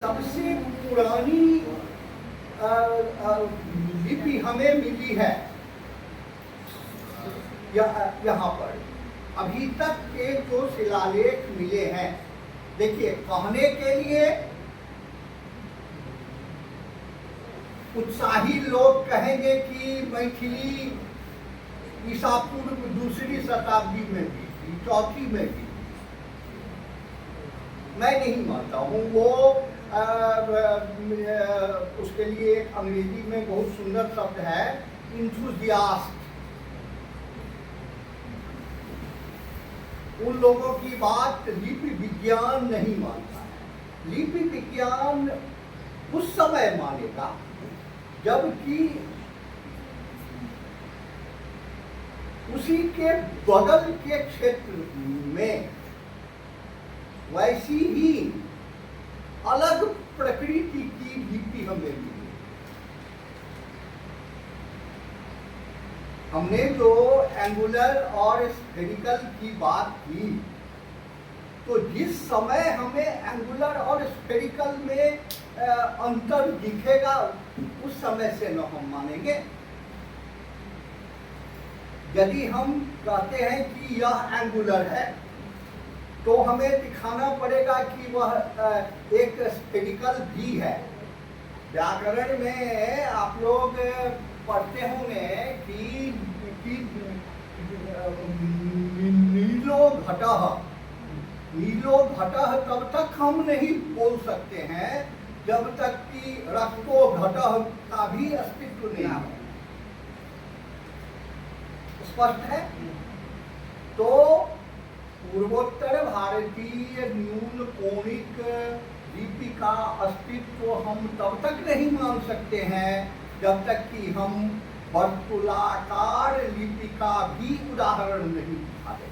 सबसे पुरानी लिपि हमें मिली है यहाँ पर। अभी तक के जो शिलालेख मिले हैं, देखिए, कहने के लिए उत्साही लोग कहेंगे कि मैथिली ईसा पूर्व दूसरी शताब्दी में भी थी, चौथी में भी। मैं नहीं मानता हूँ। वो उसके लिए एक अंग्रेजी में बहुत सुंदर शब्द है, इंथुजियास्ट। उन लोगों की बात लिपि विज्ञान नहीं मानता है। लिपि विज्ञान उस समय मानेगा जबकि उसी के बगल के क्षेत्र में वैसी ही अलग प्रकृति की लिपि हमें मिली। हमने जो एंगुलर और स्फेरिकल की बात की, तो जिस समय हमें एंगुलर और स्फेरिकल में अंतर दिखेगा, उस समय से न हम मानेंगे। यदि हम कहते हैं कि यह एंगुलर है, तो हमें दिखाना पड़ेगा कि वह एक स्फेरिकल भी है। व्याकरण में आप लोग पढ़ते होंगे कि नीलो घटः, नीलो घटः तब तक हम नहीं बोल सकते हैं जब तक कि रक्तो घटः का भी अस्तित्व नहीं है। स्पष्ट है? तो पूर्वोत्तर भारतीय न्यून कोणिक लिपि का अस्तित्व हम तब तक नहीं मान सकते हैं जब तक कि हम वर्तुलाकार लिपि का भी उदाहरण नहीं दिखाते।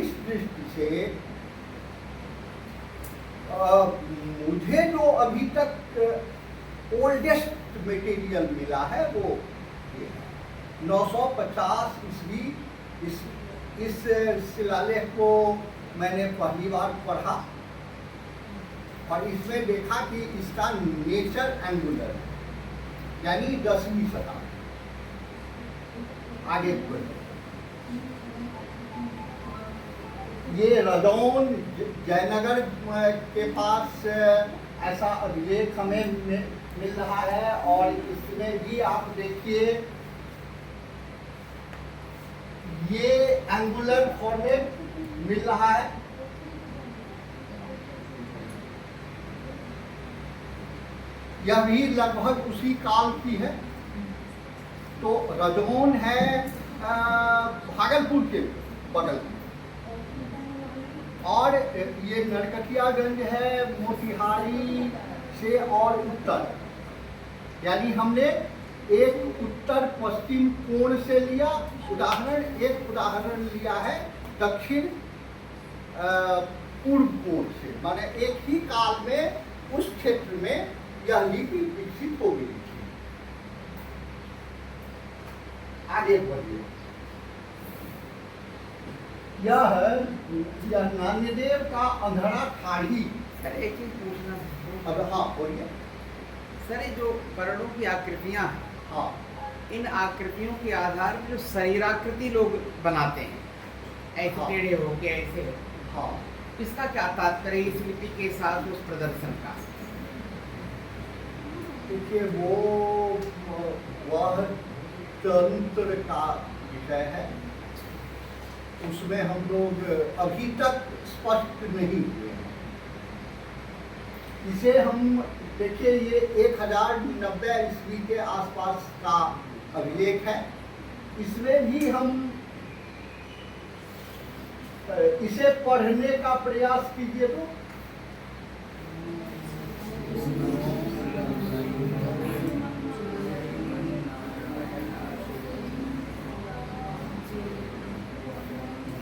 इस दृष्टि से मुझे जो अभी तक ओल्डेस्ट मटेरियल मिला है वो ये है। 950 ईस्वी इस शिलालेख को मैंने पहली बार पढ़ा और इसमें देखा कि इसका नेचर एंगुलर है, यानी 10वीं शताब्दी। आगे बढ़े। ये रजौन जयनगर के पास ऐसा अभिलेख हमें मिल रहा है और इसमें भी आप देखिए ये एंगुलर फॉर्मेट मिल रहा है। यह भी लगभग उसी काल की है। तो रजौन है भागलपुर के बगल में, और ये नरकटियागंज है मोतिहारी से और उत्तर, यानी हमने एक उत्तर पश्चिम कोण से लिया उदाहरण, एक उदाहरण लिया है दक्षिण पूर्व कोण से। माने एक ही काल में उस क्षेत्र में यह लिपि विकसित हो गई थी। आगे बढ़िए। यह नान्यदेव का अंधड़ा ठाड़ी। सर एक चीज पूछना। अब हाँ बोलिए सर, ये जो वर्णों की आकृतियां हैं, हाँ, इन आकृतियों के आधार पर जो शरीराकृति लोग बनाते हैं, ऐसे हाँ, टेढ़े हो के ऐसे हो, हाँ, इसका क्या तात्पर्य इस लिपि के साथ उस प्रदर्शन का? देखिए वह तंत्र का विषय है, उसमें हम लोग अभी तक स्पष्ट नहीं हुए हैं। इसे हम देखिए, ये 1090 ईस्वी के आसपास का अभिलेख है। इसमें भी हम इसे पढ़ने का प्रयास कीजिए तो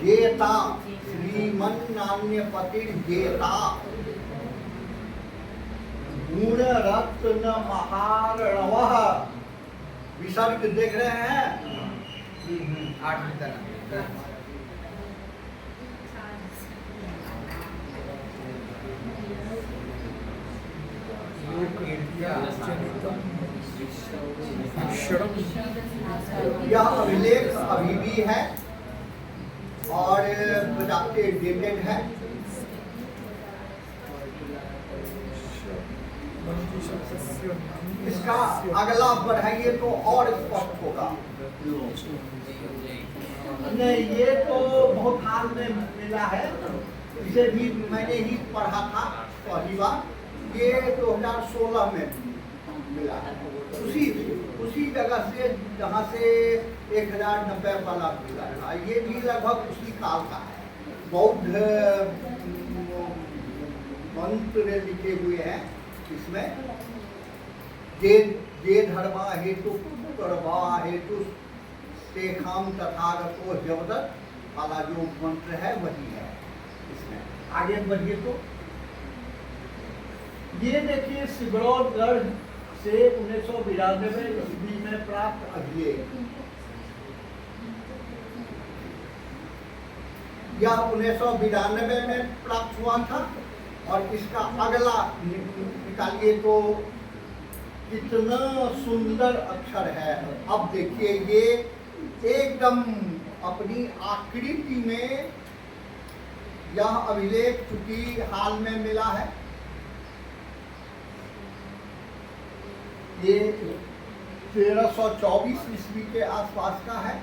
जेता श्रीमन नान्यपतिर्जेता गुण रत्न महारणवः। विसर्ग देख रहे हैं? 8वीं तरह। यह अभिलेख अभी भी है और डेटेड है। इसका अगला बढ़ाइए तो और स्पष्ट होगा। नहीं, ये तो बहुत हाल में मिला है, इसे भी मैंने ही पढ़ा था पहली बार, ये 2016 में मिला है, उसी जगह से जहाँ से 1090 वाला मिला था। ये भी लगभग उसी काल का है। बौद्ध मंत्र लिखे हुए हैं इसमें। जे धर्मा हेतु करवा हेतु तेखाम तथागतो जबदत वाला जो मंत्र है वही है इसमें। आगे बढ़िए तो ये देखिए, सिबरौलगढ़ से 1992 ईस्वी में प्राप्त अभिलेख। यह 1992 में प्राप्त हुआ था और इसका अगला निकालिए तो कितना सुंदर अक्षर है। अब देखिए, ये एकदम अपनी आकृति में यह अभिलेख चूंकि हाल में मिला है, ये 1324 ईस्वी के आसपास का है।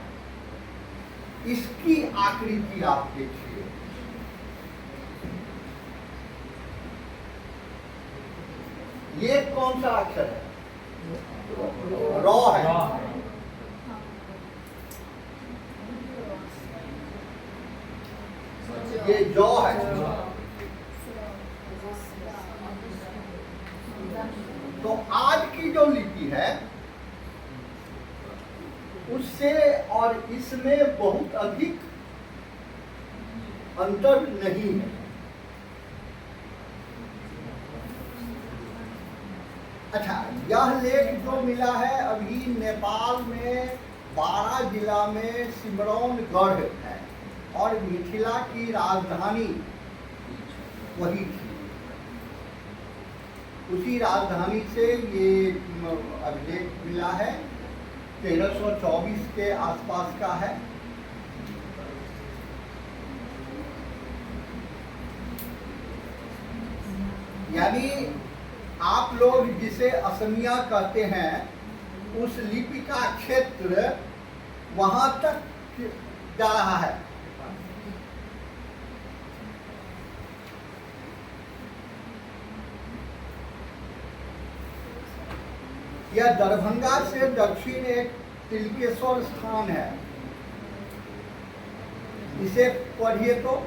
इसकी आकृति आप देखिए, ये कौन सा अक्षर है? रॉ है। ये जॉ है। तो आज की जो लिपि है उससे और इसमें बहुत अधिक अंतर नहीं है। अच्छा, यह लेख जो मिला है अभी नेपाल में 12 जिला में सिमरौनगढ़ है और मिथिला की राजधानी वही थी। उसी राजधानी से ये अभिलेख मिला है, 1324 के आसपास का है। यानी आप लोग जिसे असमिया कहते हैं, उस लिपि का क्षेत्र वहां तक जा रहा है। यह दरभंगा से दक्षिण एक तिलकेश्वर स्थान है। इसे पढ़िए तो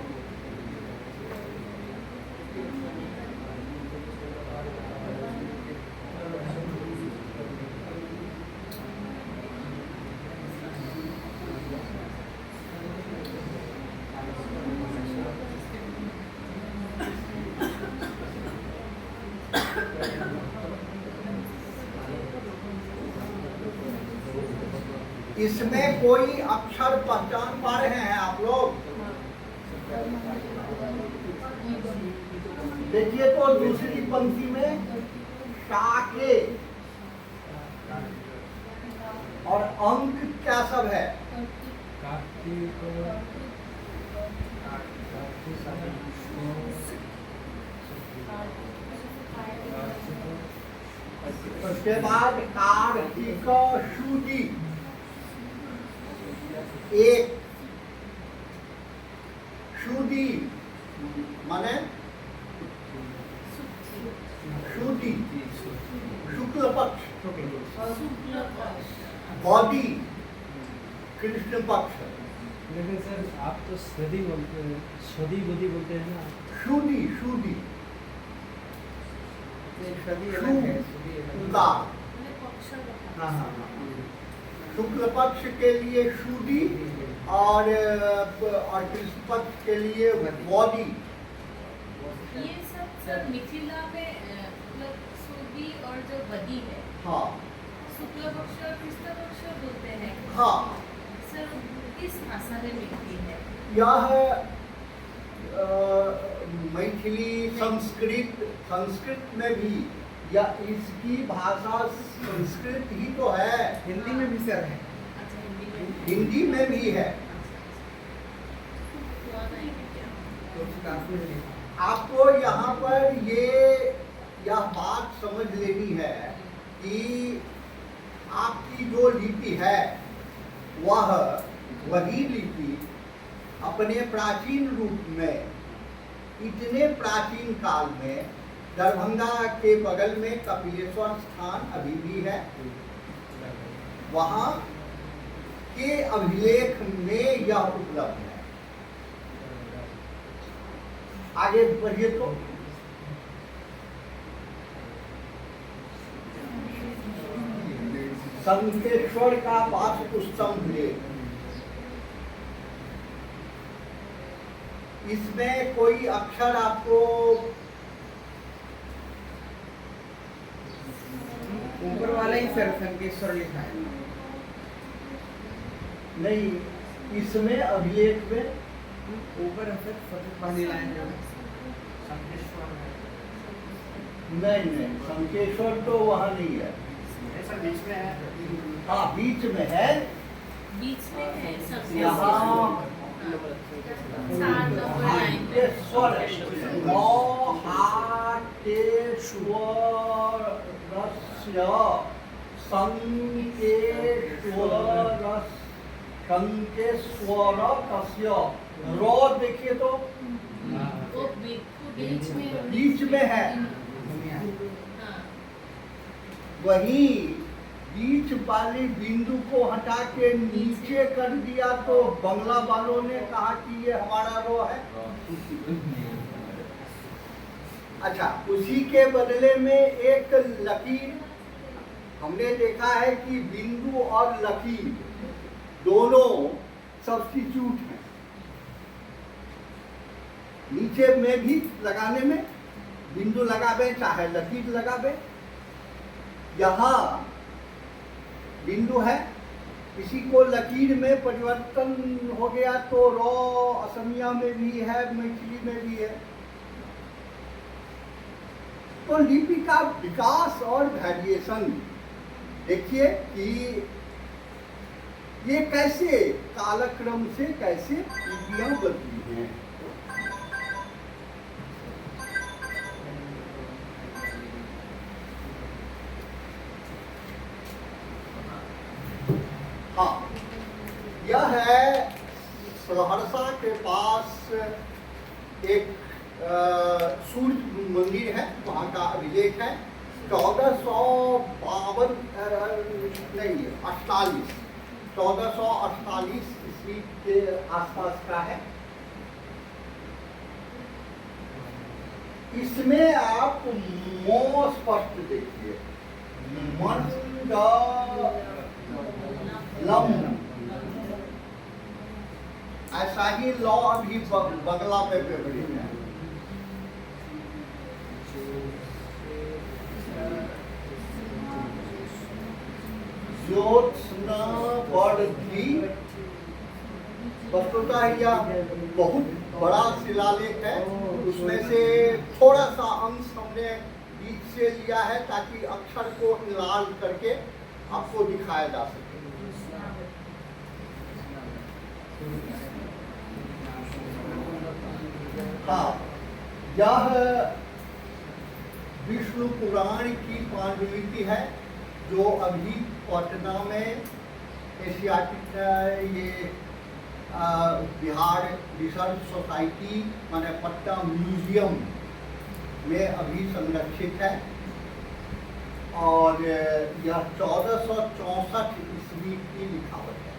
इसमें कोई अक्षर पहचान पा रहे हैं आप लोग? देखिए तो दूसरी पंक्ति में शाके और अंक क्या सब है? उसके बाद कार्तिक शुदी एक, शुदी माने शुदी शुक्ल पक्ष, बॉडी कृष्ण पक्ष। लेकिन सर आप तो सदी बोलते हैं, सदी बुद्धि बोलते हैं ना। शुदी शुदी शुक्ल पक्ष के लिए शुदी और कृष्ण पक्ष के लिए बॉडी। ये सब सर मिथिला में मतलब शुदी और जो बदी है, हाँ, शुक्ल पक्ष और कृष्ण पक्ष बोलते हैं। हाँ सर किस भाषा में मिलती है? यह मैथिली संस्कृत में भी या इसकी भाषा संस्कृत ही तो है, हिंदी में भी सर है। अच्छा, हिंदी में हिंदी में भी है। तो आ जाएंगे क्या? तो काफी है। आपको यहाँ पर यह बात समझ लेनी है कि आपकी जो लिपि है वह वही लिपि अपने प्राचीन रूप में इतने प्राचीन काल में दरभंगा के बगल में कपिलेश्वर स्थान अभी भी है, वहाँ के अभिलेख में यह उपलब्ध है। आगे बढ़िए तो संकेश्वर का वास्तुस्तंभ लेख, इसमें कोई अक्षर आपको ऊपर वाला ही सर संकेश्वर लिखा है। नहीं, इसमें अभिलेख में ऊपर है सर, सबसे पहली लाइन जो है। नहीं, संकेश्वर तो वहाँ नहीं है। सर बीच में है। हाँ, बीच में है। बीच में है सब। यहाँ चार नंबर लाइन पे। हाटेश्वर संकेश्वरस्य रो देखिए तो वो बीच में बीच में है। हाँ, वही बीच वाली बिंदु को हटा के नीचे कर दिया तो बंगला वालों ने कहा कि ये हमारा रो है। अच्छा, उसी के बदले में एक लकीर हमने देखा है कि बिंदु और लकीर दोनों सब्स्टिट्यूट हैं। नीचे में भी लगाने में बिंदु लगावे चाहे लकीर लगावे, यहाँ बिंदु है, इसी को लकीर में परिवर्तन हो गया तो रो असमिया में भी है, मैथिली में भी है। तो लिपि का विकास और वेरिएशन देखिए कि ये कैसे कालक्रम से कैसे लिपियां बदली हैं। हाँ, यह है सहरसा के पास एक सूर्य मंदिर है, वहाँ का अभिलेख है। 1452 नहीं 48 1448 ईस्वी के आसपास का है। इसमें आप मो स्पष्ट देखिए, मंडलम, ऐसा ही लॉ अभी बंगला पे प्रचलित है। ज्योत्सना बढ़ी, वस्तुतः यह बहुत बड़ा शिलालेख है, उसमें से थोड़ा सा अंश हमने बीच से लिया है ताकि अक्षर को लाल करके आपको दिखाया जा सके। हाँ, यह विष्णु पुराण की पांडुलिपि है जो अभी पटना में एशियाटिक ये बिहार रिसर्च सोसाइटी माने पटना म्यूजियम में अभी संरक्षित है। और यह 1464 ईस्वी की लिखावट है।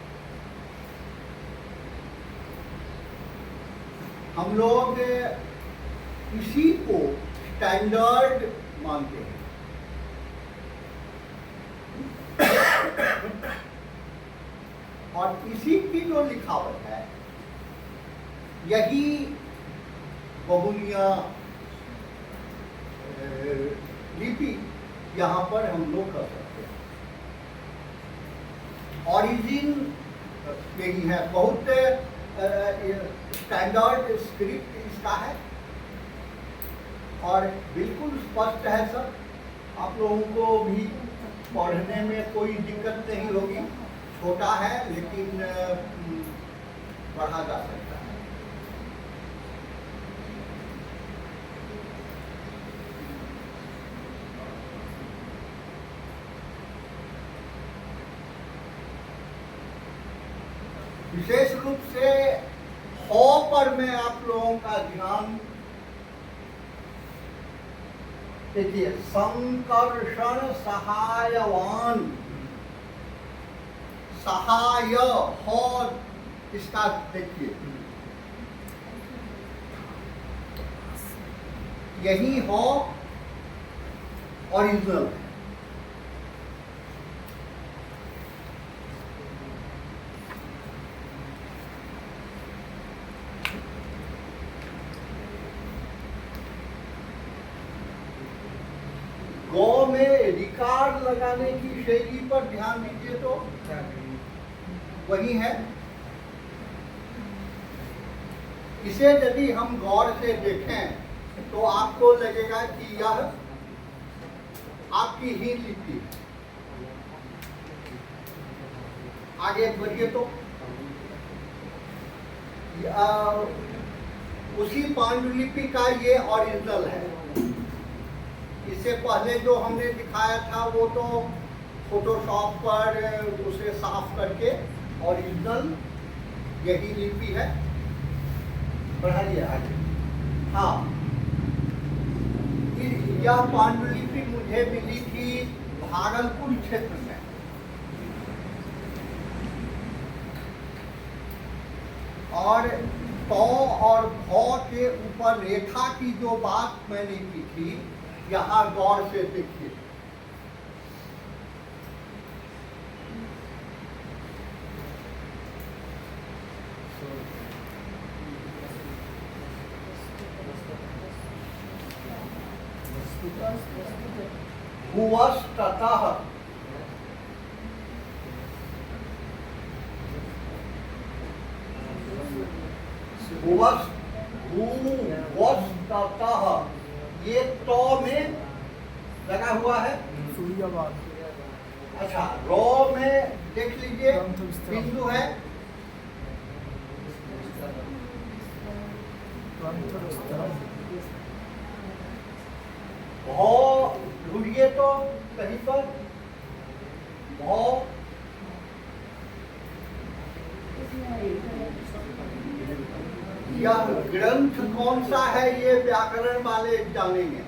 हम लोग इसी को स्टैंडर्ड मानते हैं। और इसी की जो लिखावट है यही बहुनिया लिपि यहाँ पर हम लोग कर सकते हैं। ऑरिजिन यही है, बहुत स्टैंडर्ड स्क्रिप्ट इसका है और बिल्कुल स्पष्ट है सब। आप लोगों को भी पढ़ने में कोई दिक्कत नहीं होगी। छोटा है लेकिन पढ़ा जा सकता है। विशेष रूप से हौ पर मैं आप लोगों का ध्यान देखिए, संकर्षण सहायवान, सहाय हौ, इसका देखिए यही हौ ओरिजिनल है। गौ में रिकार्ड लगाने की शैली पर ध्यान दीजिए तो वही है। इसे यदि हम गौर से देखें तो आपको लगेगा कि यह आपकी ही लिपि। आगे बढ़िए तो उसी पांडुलिपि का ये ओरिजिनल है। इससे पहले जो हमने दिखाया था वो तो फोटोशॉप पर उसे साफ करके, ओरिजिनल यही लिपि है। बढ़ाइए आगे। हाँ, यह पांडुलिपि मुझे मिली थी भागलपुर क्षेत्र में। और तौ और भौ के ऊपर रेखा की जो बात मैंने की थी, यहाँ गौर से देखिए। भुवस्ततः, भुवस्ततः, ये तो में लगा हुआ है। अच्छा, रॉ में देख लीजिए बिंदु है। भौ ढूंढिए तो कहीं पर भौ, यह ग्रंथ कौन सा है ये व्याकरण वाले जानेंगे।